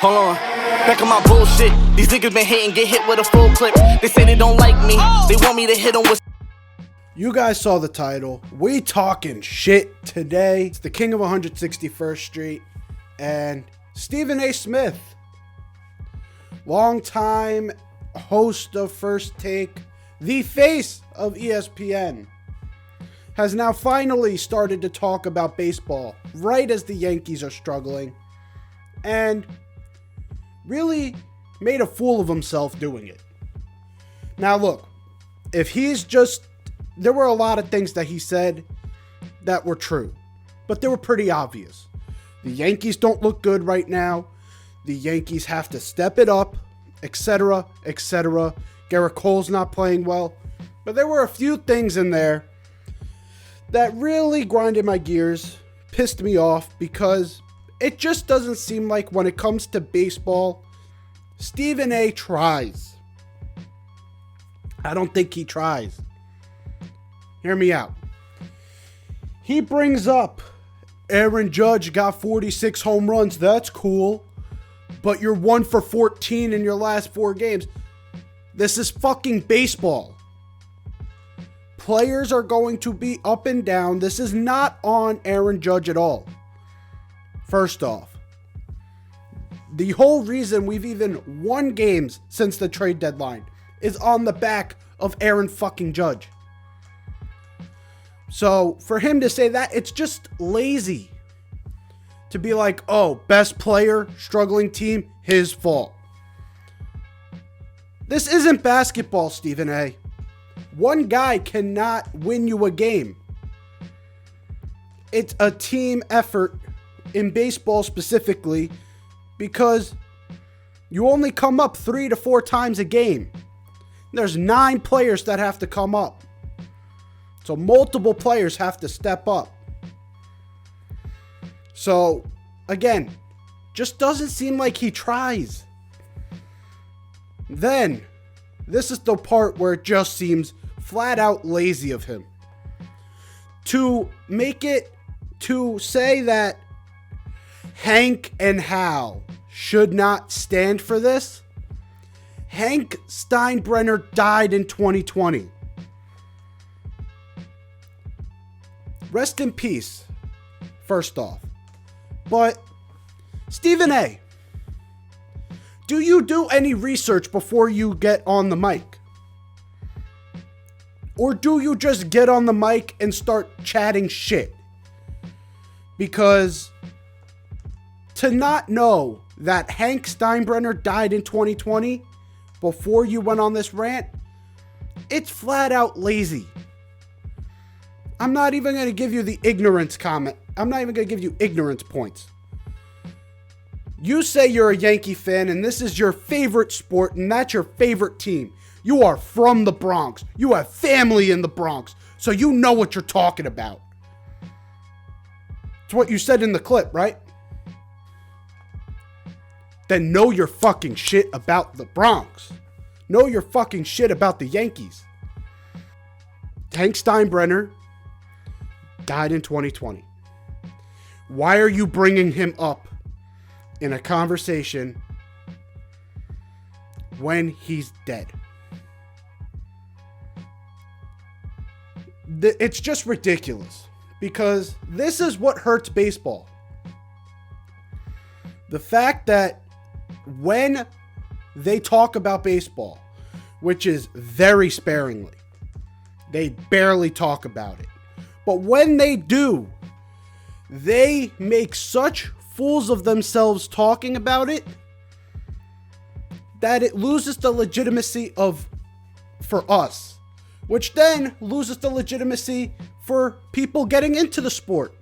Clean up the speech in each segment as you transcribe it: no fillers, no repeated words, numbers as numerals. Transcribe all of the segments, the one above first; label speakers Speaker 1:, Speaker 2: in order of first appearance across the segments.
Speaker 1: Hold on, back on my bullshit. These niggas been hitting, get hit with a full clip. They say they don't like me, they want me to hit them with.
Speaker 2: You guys saw the title. We talking shit today. It's the King of 161st Street and Stephen A. Smith, longtime host of First Take, the face of ESPN, has now finally started to talk about baseball right as the Yankees are struggling, and really made a fool of himself doing it. Now look, if he's just, there were a lot of things that he said that were true, but they were pretty obvious. The Yankees don't look good right now. The Yankees have to step it up, etc., etc. Garrett Cole's not playing well, but there were a few things in there that really grinded my gears, pissed me off, because it just doesn't seem like when it comes to baseball, Stephen A. tries. I don't think he tries. Hear me out. He brings up Aaron Judge got 46 home runs. That's cool. But you're 1 for 14 in your last 4 games. This is fucking baseball. Players are going to be up and down. This is not on Aaron Judge at all. First off, the whole reason we've even won games since the trade deadline is on the back of Aaron fucking Judge. So for him to say that, it's just lazy. To be like, oh, best player, struggling team, his fault. This isn't basketball, Stephen A. One guy cannot win you a game. It's a team effort in baseball specifically, because you only come up 3 to 4 times a game. There's 9 players that have to come up. So multiple players have to step up. So, again, just doesn't seem like he tries. Then, this is the part where it just seems flat out lazy of him. To say that Hank and Hal should not stand for this. Hank Steinbrenner died in 2020. Rest in peace, first off. But, Stephen A., do you do any research before you get on the mic? Or do you just get on the mic and start chatting shit? Because to not know that Hank Steinbrenner died in 2020 before you went on this rant, it's flat out lazy. I'm not even going to give you the ignorance comment. I'm not even going to give you ignorance points. You say you're a Yankee fan and this is your favorite sport and that's your favorite team. You are from the Bronx. You have family in the Bronx. So you know what you're talking about. It's what you said in the clip, right? Then know your fucking shit about the Bronx. Know your fucking shit about the Yankees. Hank Steinbrenner died in 2020. Why are you bringing him up in a conversation when he's dead? It's just ridiculous, because this is what hurts baseball. The fact that when they talk about baseball, which is very sparingly, they barely talk about it. But when they do, they make such fools of themselves talking about it that it loses the legitimacy for us, which then loses the legitimacy for people getting into the sport,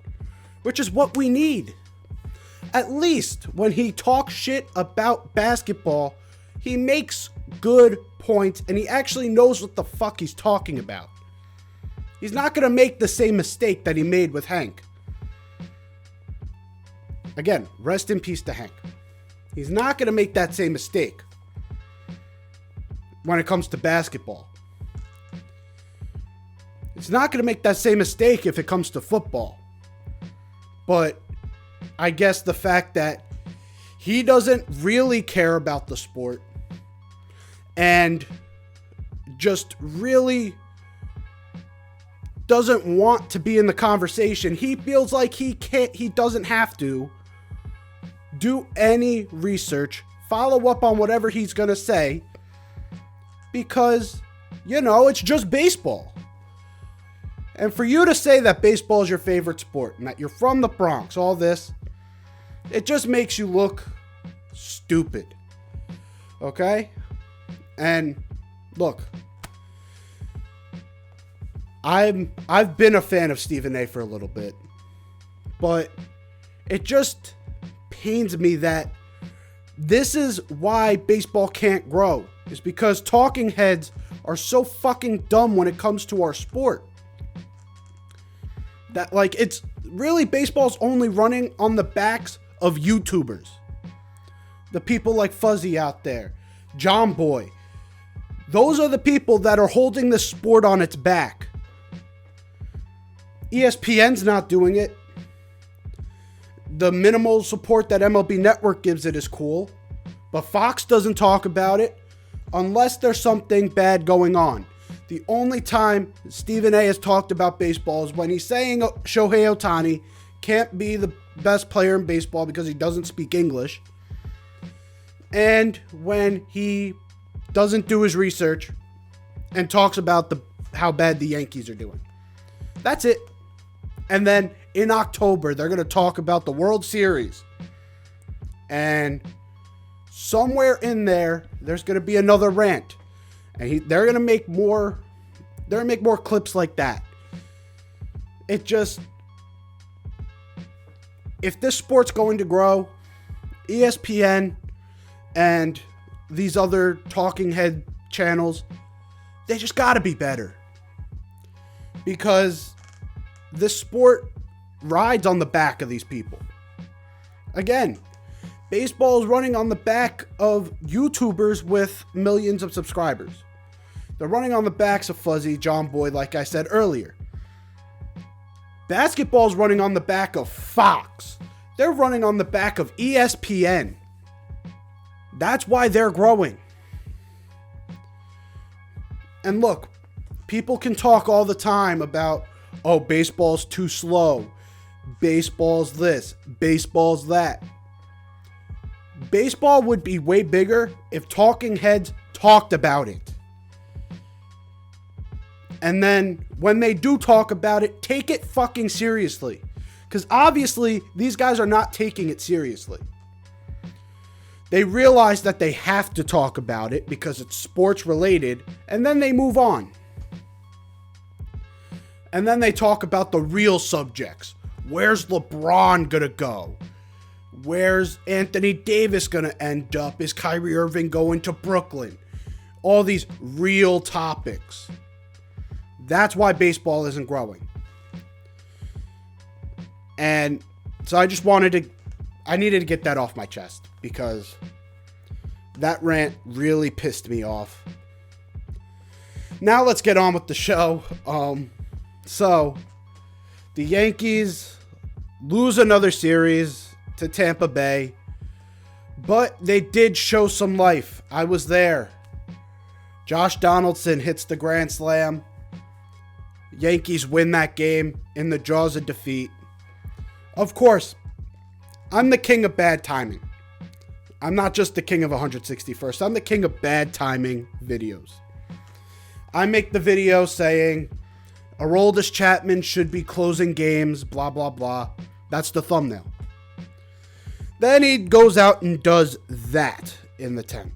Speaker 2: which is what we need. At least when he talks shit about basketball, he makes good points and he actually knows what the fuck he's talking about. He's not going to make the same mistake that he made with Hank. Again, rest in peace to Hank. He's not going to make that same mistake when it comes to basketball. He's not going to make that same mistake if it comes to football. But I guess the fact that he doesn't really care about the sport and just really doesn't want to be in the conversation. He feels like he doesn't have to do any research, follow up on whatever he's going to say, because, it's just baseball. And for you to say that baseball is your favorite sport and that you're from the Bronx, all this, it just makes you look stupid. Okay? And look, I've been a fan of Stephen A for a little bit, but it just pains me that this is why baseball can't grow, is because talking heads are so fucking dumb when it comes to our sport. That, it's really, baseball's only running on the backs of YouTubers. The people like Fuzzy out there, John Boy. Those are the people that are holding the sport on its back. ESPN's not doing it. The minimal support that MLB Network gives it is cool, but Fox doesn't talk about it unless there's something bad going on. The only time Stephen A has talked about baseball is when he's saying Shohei Ohtani can't be the best player in baseball because he doesn't speak English, and when he doesn't do his research and talks about how bad the Yankees are doing. That's it. And then in October, they're going to talk about the World Series. And somewhere in there, there's going to be another rant. And they're going to make more clips like that. It just, if this sport's going to grow, ESPN and these other talking head channels, they just got to be better. Because this sport rides on the back of these people. Again, baseball is running on the back of YouTubers with millions of subscribers. They're running on the backs of Fuzzy, John Boy, like I said earlier. Basketball is running on the back of Fox. They're running on the back of ESPN. That's why they're growing. And look, people can talk all the time about, oh, baseball's too slow. Baseball's this. Baseball's that. Baseball would be way bigger if talking heads talked about it. And then when they do talk about it, take it fucking seriously. Because obviously, these guys are not taking it seriously. They realize that they have to talk about it because it's sports related, and then they move on. And then they talk about the real subjects. Where's LeBron gonna go? Where's Anthony Davis gonna end up? Is Kyrie Irving going to Brooklyn? All these real topics. That's why baseball isn't growing. And so I needed to get that off my chest because that rant really pissed me off. Now let's get on with the show. So the Yankees lose another series to Tampa Bay, but they did show some life. I was there. Josh Donaldson hits the grand slam. Yankees win that game in the jaws of defeat. Of course, I'm the king of bad timing. I'm not just the king of 161st. I'm the king of bad timing videos. I make the video saying Aroldis Chapman should be closing games, blah, blah, blah. That's the thumbnail. Then he goes out and does that in the 10th.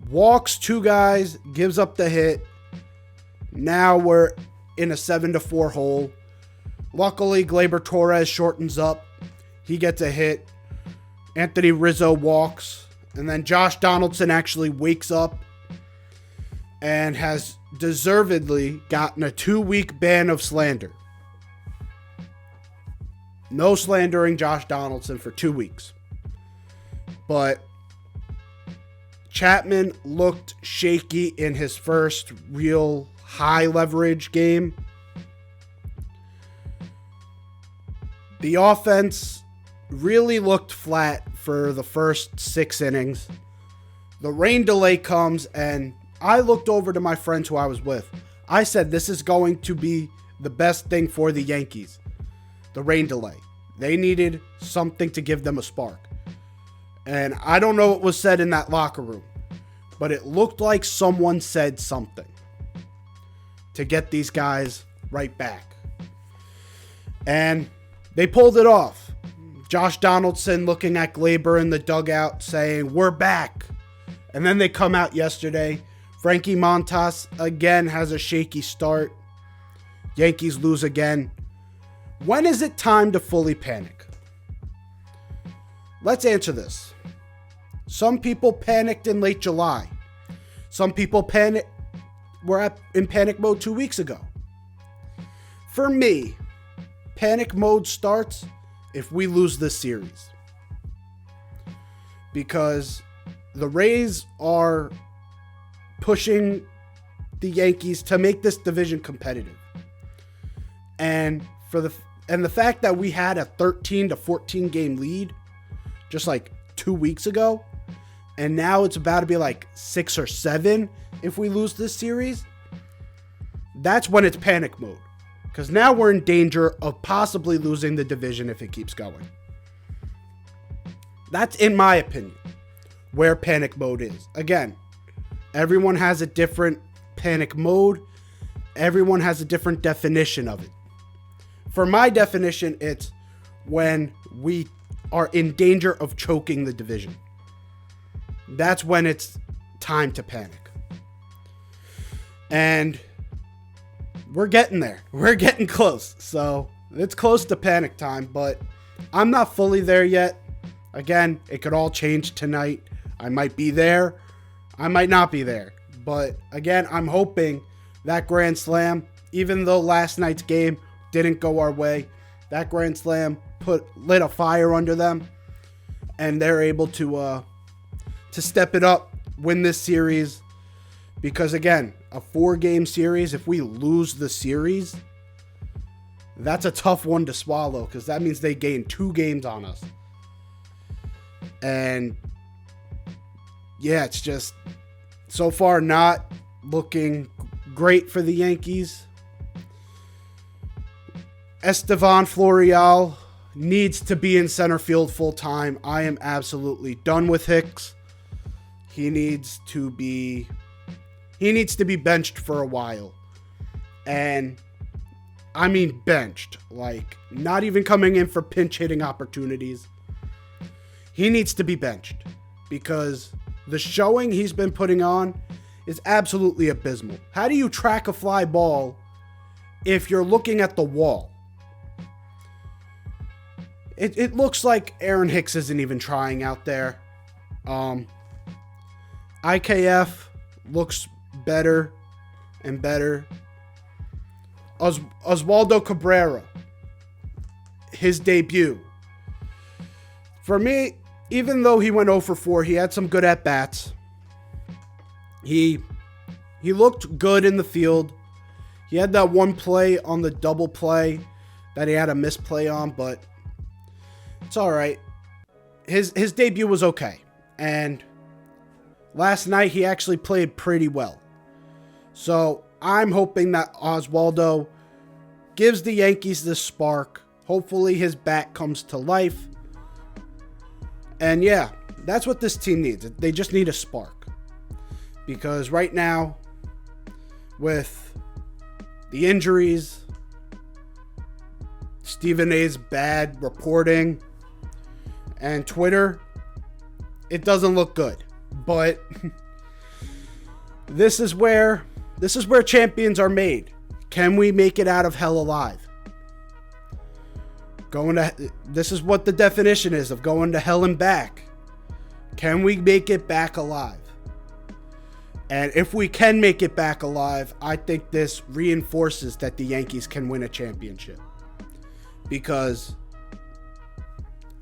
Speaker 2: Walks two guys, gives up the hit. Now we're in a 7-4 hole. Luckily, Gleyber Torres shortens up. He gets a hit. Anthony Rizzo walks. And then Josh Donaldson actually wakes up and has deservedly gotten a 2-week ban of slander. No slandering Josh Donaldson for 2 weeks. But Chapman looked shaky in his first real high leverage game. The offense really looked flat for the first 6 innings. The rain delay comes, and I looked over to my friends who I was with. I said, this is going to be the best thing for the Yankees. The rain delay. They needed something to give them a spark. And I don't know what was said in that locker room, but it looked like someone said something to get these guys right back. And they pulled it off. Josh Donaldson looking at Glaber in the dugout saying, we're back. And then they come out yesterday. Frankie Montas again has a shaky start. Yankees lose again. When is it time to fully panic? Let's answer this. Some people panicked in late July. Some people were in panic mode 2 weeks ago. For me, panic mode starts if we lose this series. Because the Rays are pushing the Yankees to make this division competitive. And the fact that we had a 13 to 14 game lead just like 2 weeks ago, and now it's about to be like 6 or 7 if we lose this series, that's when it's panic mode. Because now we're in danger of possibly losing the division if it keeps going. That's, in my opinion, where panic mode is. Again, everyone has a different panic mode. Everyone has a different definition of it. For my definition, it's when we are in danger of choking the division. That's when it's time to panic. And we're getting there. We're getting close. So it's close to panic time, but I'm not fully there yet. Again, it could all change tonight. I might be there. I might not be there. But again, I'm hoping that grand slam, even though last night's game didn't go our way, that grand slam lit a fire under them, and they're able to step it up, win this series. Because again, a 4-game series, if we lose the series, that's a tough one to swallow, because that means they gain 2 games on us. And yeah, it's just so far not looking great for the Yankees. Estevan Florial needs to be in center field full time. I am absolutely done with Hicks. He needs to be benched for a while. And I mean benched, like not even coming in for pinch hitting opportunities. He needs to be benched because the showing he's been putting on is absolutely abysmal. How do you track a fly ball if you're looking at the wall? It looks like Aaron Hicks isn't even trying out there. IKF looks better and better. Oswaldo Cabrera, his debut. For me, even though he went 0 for 4, he had some good at-bats. He looked good in the field. He had that one play on the double play that he had a misplay on, but it's all right. His debut was okay. And last night he actually played pretty well. So I'm hoping that Oswaldo gives the Yankees this spark. Hopefully his bat comes to life. And yeah, that's what this team needs. They just need a spark. Because right now, with the injuries, Stephen A's bad reporting, and Twitter, it doesn't look good. But this is where champions are made. Can we make it out of hell alive? This is what the definition is of going to hell and back. Can we make it back alive? And if we can make it back alive, I think this reinforces that the Yankees can win a championship. Because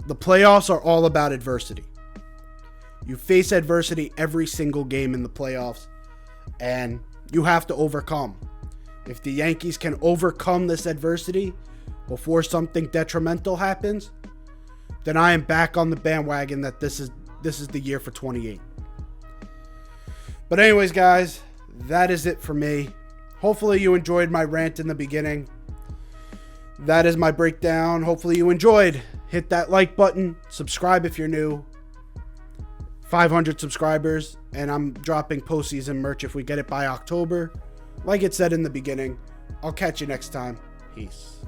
Speaker 2: the playoffs are all about adversity. You face adversity every single game in the playoffs, and you have to overcome. If the Yankees can overcome this adversity before something detrimental happens, then I am back on the bandwagon that this is the year for 28. But anyways, guys, that is it for me. Hopefully you enjoyed my rant in the beginning. That is my breakdown. Hopefully you enjoyed. Hit that like button. Subscribe if you're new. 500 subscribers, and I'm dropping postseason merch if we get it by October. Like it said in the beginning, I'll catch you next time. Peace.